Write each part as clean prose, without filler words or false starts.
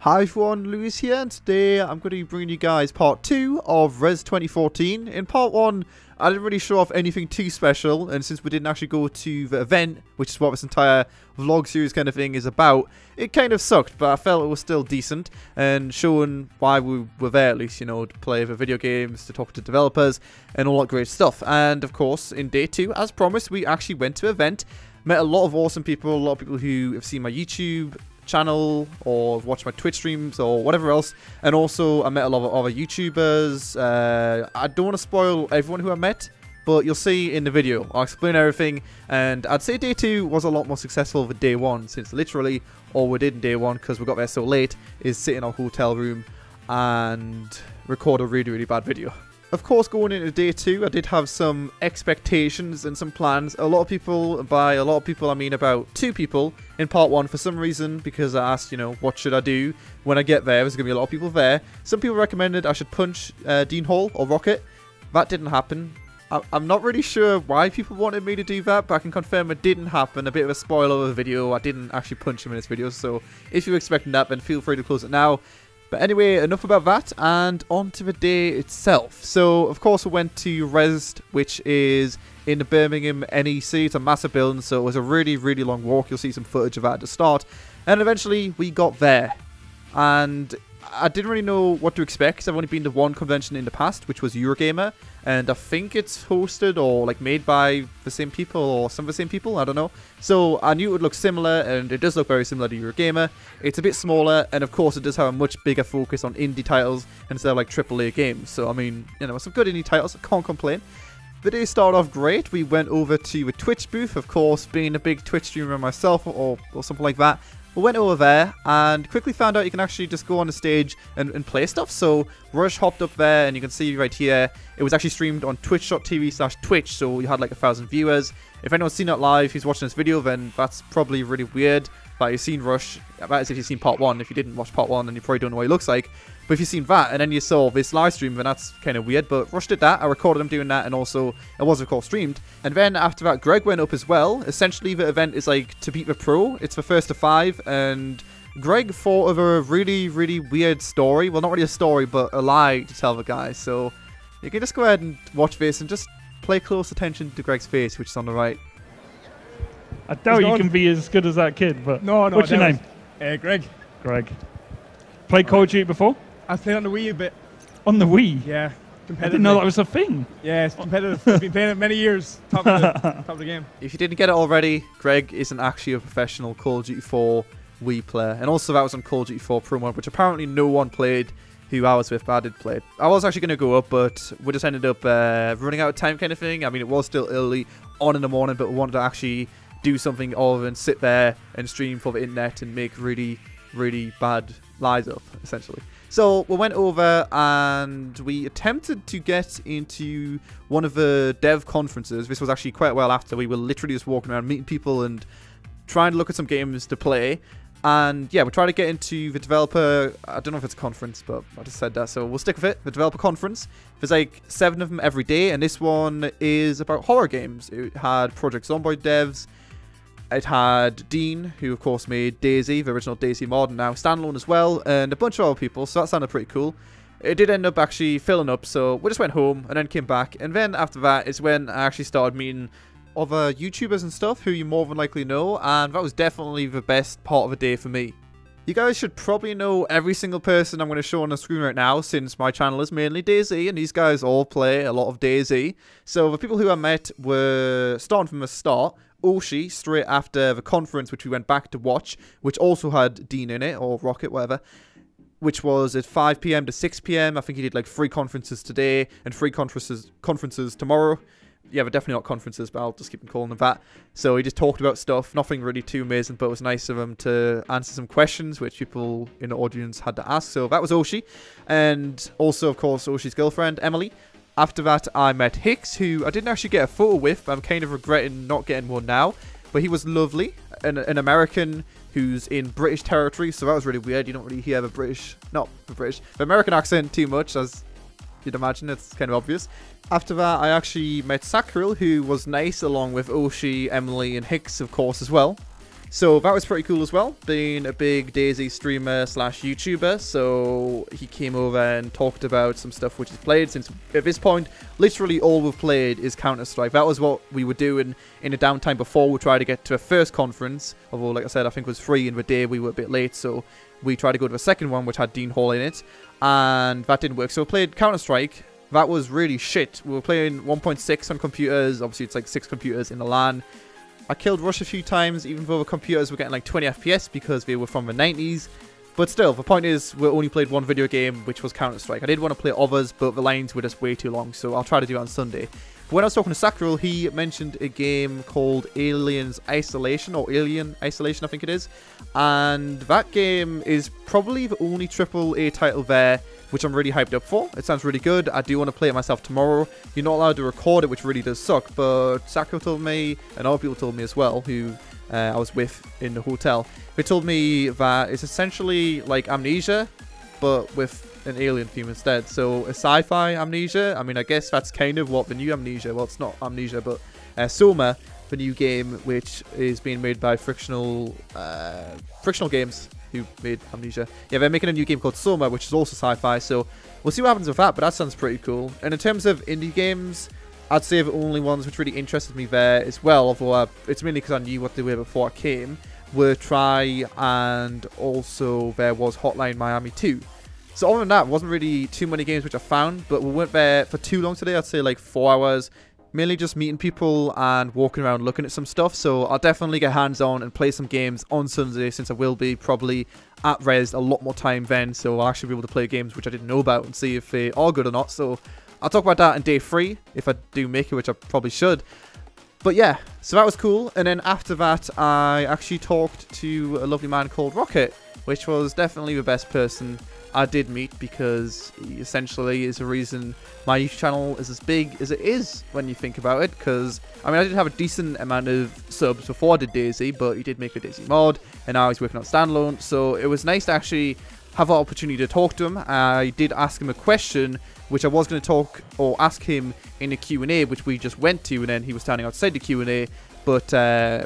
Hi everyone, Lewis here, and today I'm going to be bringing you guys part 2 of Rezzed 2014. In part 1, I didn't really show off anything too special, and since we didn't actually go to the event, which is what this entire vlog series kind of thing is about, it kind of sucked, but I felt it was still decent, and showing why we were there at least, you know, to play the video games, to talk to developers, and all that great stuff. And of course, in day 2, as promised, we actually went to an event, met a lot of awesome people, a lot of people who have seen my YouTube channel or watch my Twitch streams or whatever else, and also I met a lot of other YouTubers. I don't want to spoil everyone who I met, but you'll see in the video. I'll explain everything, and I'd say day 2 was a lot more successful than day 1, since literally all we did in day 1, because we got there so late, is sit in our hotel room and record a really bad video. Of course, going into day 2, I did have some expectations and some plans. A lot of people, by a lot of people I mean about 2 people in part 1 for some reason, because I asked, you know, what should I do when I get there? There's going to be a lot of people there. Some people recommended I should punch Dean Hall or Rocket. That didn't happen. I'm not really sure why people wanted me to do that, but I can confirm it didn't happen. A bit of a spoiler of the video, I didn't actually punch him in this video, so if you're expecting that, then feel free to close it now. But anyway, enough about that, and on to the day itself. So, of course, we went to Rezzed, which is in the Birmingham NEC. It's a massive building, so it was a really long walk. You'll see some footage of that at the start. And eventually, we got there. And I didn't really know what to expect, because I've only been to one convention in the past, which was Eurogamer. And I think it's hosted or like made by the same people or some of the same people, I don't know. So I knew it would look similar, and it does look very similar to Eurogamer. It's a bit smaller, and of course it does have a much bigger focus on indie titles instead of like AAA games. So I mean, you know, some good indie titles, I can't complain. The day started off great. We went over to a Twitch booth, of course, being a big Twitch streamer myself or something like that. We went over there and quickly found out you can actually just go on the stage and play stuff. So Rush hopped up there, and you can see right here, it was actually streamed on twitch.tv/Twitch, so you had like 1,000 viewers. If anyone's seen that live who's watching this video, then that's probably really weird that you've seen Rush. That is if you've seen part 1. If you didn't watch part 1, then you probably don't know what he looks like. But if you've seen that, and then you saw this live stream, then that's kind of weird. But Rush did that. I recorded him doing that, and also it was, of course, streamed. And then after that, Greg went up as well. Essentially, the event is like to beat the pro. It's the first to 5, and Greg thought of a really weird story. Well, not really a story, but a lie to tell the guys. So you can just go ahead and watch this and just pay close attention to Greg's face, which is on the right. I doubt you can be as good as that kid, but no, what's your name? Greg. Greg. Played Call of Duty before? I've played on the Wii a bit. On the Wii? Yeah. I didn't know that was a thing. Yeah, it's competitive. I've been playing it many years. Top of the game. If you didn't get it already, Greg isn't actually a professional Call of Duty 4 Wii player. And also that was on Call of Duty 4 Pro Mod, which apparently no one played who I was with, but I did play it. I was actually going to go up, but we just ended up running out of time kind of thing. I mean, it was still early on in the morning, but we wanted to actually do something other than sit there and stream for the internet and make really bad lies up, essentially. So we went over and we attempted to get into one of the dev conferences. This was actually quite well after. We were literally just walking around meeting people and trying to look at some games to play. And yeah, we tried to get into the developer, I don't know if it's a conference, but I just said that, so we'll stick with it. The developer conference. There's like 7 of them every day, and this one is about horror games. It had Project Zomboid devs. It had Dean, who of course made Daisy, the original Daisy mod, and now standalone as well, and a bunch of other people, so that sounded pretty cool. It did end up actually filling up, so we just went home and then came back, and then after that is when I actually started meeting other YouTubers and stuff who you more than likely know, and that was definitely the best part of the day for me. You guys should probably know every single person I'm going to show on the screen right now, since my channel is mainly Daisy, and these guys all play a lot of Daisy. So the people who I met were, starting from the start, Oshi, straight after the conference, which we went back to watch, which also had Dean in it, or Rocket, whatever, which was at 5 PM to 6 PM. I think he did like 3 conferences today, and 3 conferences tomorrow. Yeah, but definitely not conferences, but I'll just keep calling them that. So he just talked about stuff, nothing really too amazing, but it was nice of him to answer some questions which people in the audience had to ask. So that was Oshi. And also, of course, Oshi's girlfriend, Emily. After that, I met Hicks, who I didn't actually get a photo with, but I'm kind of regretting not getting one now. But he was lovely, an American who's in British territory, so that was really weird. You don't really hear the American accent too much, as you'd imagine. It's kind of obvious. After that, I actually met Sakril, who was nice, along with Oshi, Emily, and Hicks, of course, as well. So that was pretty cool as well, being a big DayZ streamer slash YouTuber. So he came over and talked about some stuff which he's played, since at this point, literally all we've played is Counter-Strike. That was what we were doing in the downtime before we tried to get to a first conference. Although, like I said, I think it was free in the day, we were a bit late, so we tried to go to the second one, which had Dean Hall in it, and that didn't work. So we played Counter-Strike. That was really shit. We were playing 1.6 on computers. Obviously, it's like 6 computers in the LAN. I killed Rush a few times, even though the computers were getting like 20 FPS because they were from the 90s. But still, the point is, we only played one video game, which was Counter-Strike. I did want to play others, but the lines were just way too long, so I'll try to do it on Sunday. But when I was talking to Sacral, he mentioned a game called Aliens Isolation, or Alien Isolation, I think it is. And that game is probably the only AAA title there, which I'm really hyped up for. It sounds really good. I do want to play it myself tomorrow. You're not allowed to record it, which really does suck, but Sacral told me, and other people told me as well, who I was with in the hotel. They told me that it's essentially like Amnesia, but with an alien theme instead. So a sci-fi Amnesia. I mean, I guess that's kind of what the new Amnesia, well, it's not Amnesia, but Soma, the new game, which is being made by Frictional Games, who made Amnesia. Yeah, they're making a new game called Soma, which is also sci-fi, so we'll see what happens with that, but that sounds pretty cool. And in terms of indie games, I'd say the only ones which really interested me there as well, although it's mainly because I knew what they were before I came, were Try, and also there was Hotline Miami 2. So other than that, wasn't really too many games which I found, but we weren't there for too long today. I'd say like 4 hours, mainly just meeting people and walking around looking at some stuff. So I'll definitely get hands-on and play some games on Sunday, since I will be probably at Rezzed a lot more time then. So I'll actually be able to play games which I didn't know about and see if they are good or not. So I'll talk about that in day 3, if I do make it, which I probably should. But yeah, so that was cool. And then after that, I actually talked to a lovely man called Rocket, which was definitely the best person I did meet, because he essentially is the reason my YouTube channel is as big as it is when you think about it. Because, I mean, I did have a decent amount of subs before I did DayZ, but he did make a DayZ mod, and now he's working on standalone. So it was nice to actually have the opportunity to talk to him. I did ask him a question, which I was going to ask him in a Q&A, which we just went to, and then he was standing outside the Q&A. But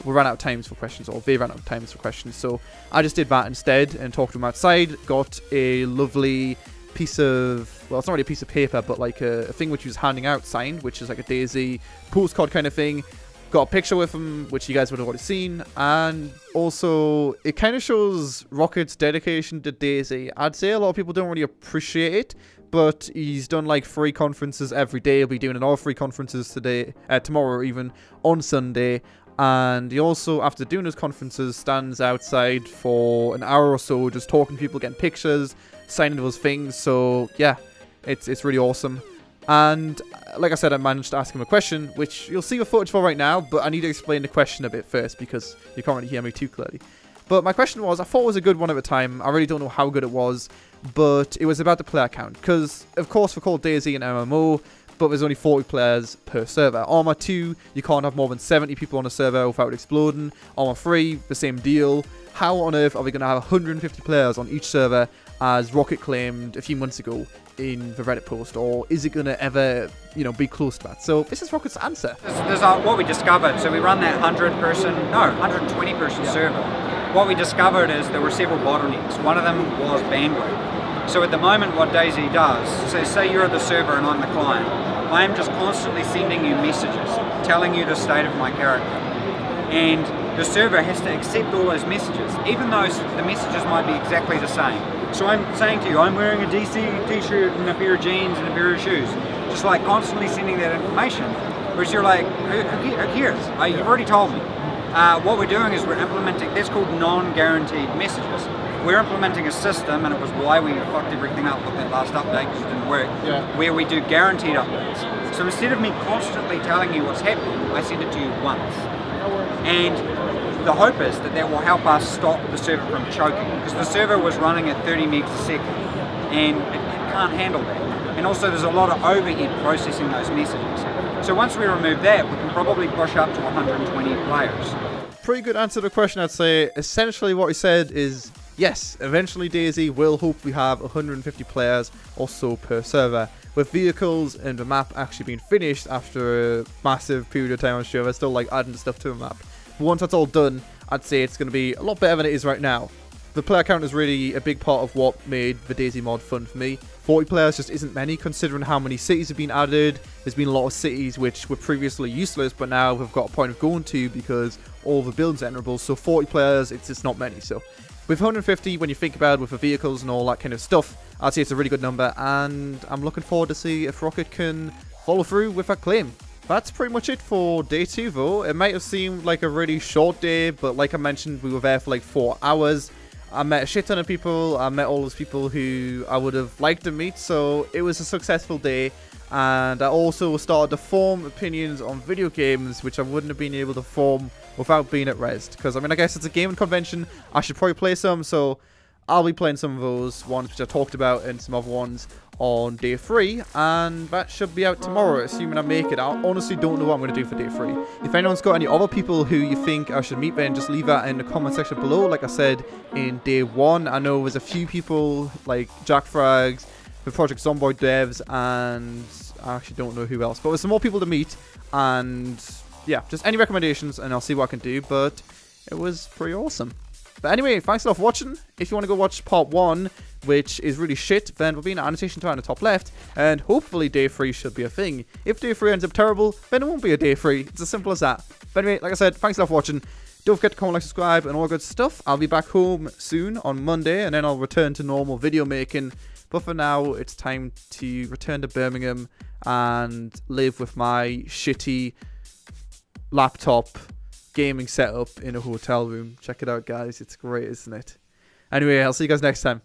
we ran out of times for questions, or they ran out of times for questions. So I just did that instead and talked to him outside. Got a lovely piece of, well, it's not really a piece of paper, but like a thing which he was handing out signed, which is like a DayZ postcard kind of thing. Got a picture with him, which you guys would have already seen. And also, it kind of shows Rocket's dedication to DayZ. I'd say a lot of people don't really appreciate it, but he's done like 3 conferences every day. He'll be doing another 3 conferences today, tomorrow even, on Sunday. And he also, after doing his conferences, stands outside for an hour or so, just talking to people, getting pictures, signing those things. So yeah, it's really awesome. And like I said, I managed to ask him a question, which you'll see the footage for right now, but I need to explain the question a bit first, because you can't really hear me too clearly. But my question was, I thought it was a good one at the time. I really don't know how good it was, but it was about the player count. Because, of course, we're called DayZ and MMO, but there's only 40 players per server. Arma 2, you can't have more than 70 people on a server without exploding. Arma 3, the same deal. How on earth are we going to have 150 players on each server, as Rocket claimed a few months ago in the Reddit post? Or is it going to ever, you know, be close to that? So this is Rocket's answer. There's what we discovered. So we run that 120-person server. What we discovered is there were several bottlenecks. One of them was bandwidth. So at the moment, what DayZ does, so say you're the server and I'm the client, I am just constantly sending you messages, telling you the state of my character. And the server has to accept all those messages, even though the messages might be exactly the same. So I'm saying to you, I'm wearing a DC t-shirt and a pair of jeans and a pair of shoes. Just like constantly sending that information. Whereas you're like, who cares? You've already told me. What we're doing is we're implementing, that's called non-guaranteed messages. We're implementing a system, and it was why we fucked everything up with that last update, because it didn't work, where we do guaranteed updates. So instead of me constantly telling you what's happening, I send it to you once. And the hope is that that will help us stop the server from choking, because the server was running at 30 megs a second, and it can't handle that. And also there's a lot of overhead processing those messages. So once we remove that, we can probably push up to 120 players. Pretty good answer to the question, I'd say. Essentially what he said is, yes, eventually DayZ will hopefully have 150 players or so per server, with vehicles and the map actually being finished after a massive period of time. I'm sure they're still like adding stuff to the map. But once that's all done, I'd say it's going to be a lot better than it is right now. The player count is really a big part of what made the DayZ mod fun for me. 40 players just isn't many considering how many cities have been added. There's been a lot of cities which were previously useless but now have got a point of going to because all the builds are enterable. So 40 players, it's just not many. So with 150, when you think about it with the vehicles and all that kind of stuff, I'd say it's a really good number, and I'm looking forward to see if Rocket can follow through with that claim. That's pretty much it for day 2 though. It might have seemed like a really short day, but like I mentioned, we were there for like 4 hours. I met a shit ton of people. I met all those people who I would have liked to meet, so it was a successful day. And I also started to form opinions on video games, which I wouldn't have been able to form without being at Rezzed. Because, I mean, I guess it's a gaming convention. I should probably play some, so I'll be playing some of those ones which I talked about and some other ones on day 3. And that should be out tomorrow, assuming I make it. I honestly don't know what I'm going to do for day 3. If anyone's got any other people who you think I should meet, then just leave that in the comment section below. Like I said in day 1, I know there's a few people like Jack Frags, the Project Zomboid devs, and I actually don't know who else. But there's some more people to meet, and yeah, just any recommendations and I'll see what I can do. But it was pretty awesome. But anyway, thanks a lot for watching. If you want to go watch part 1, which is really shit, then there'll be an annotation to it on the top left, and hopefully day 3 should be a thing. If day 3 ends up terrible, then it won't be a day 3. It's as simple as that. But anyway, like I said, thanks a lot for watching. Don't forget to comment, like, subscribe, and all good stuff. I'll be back home soon on Monday, and then I'll return to normal video making. But for now, it's time to return to Birmingham and live with my shitty laptop gaming setup in a hotel room. Check it out, guys. It's great, isn't it? Anyway, I'll see you guys next time.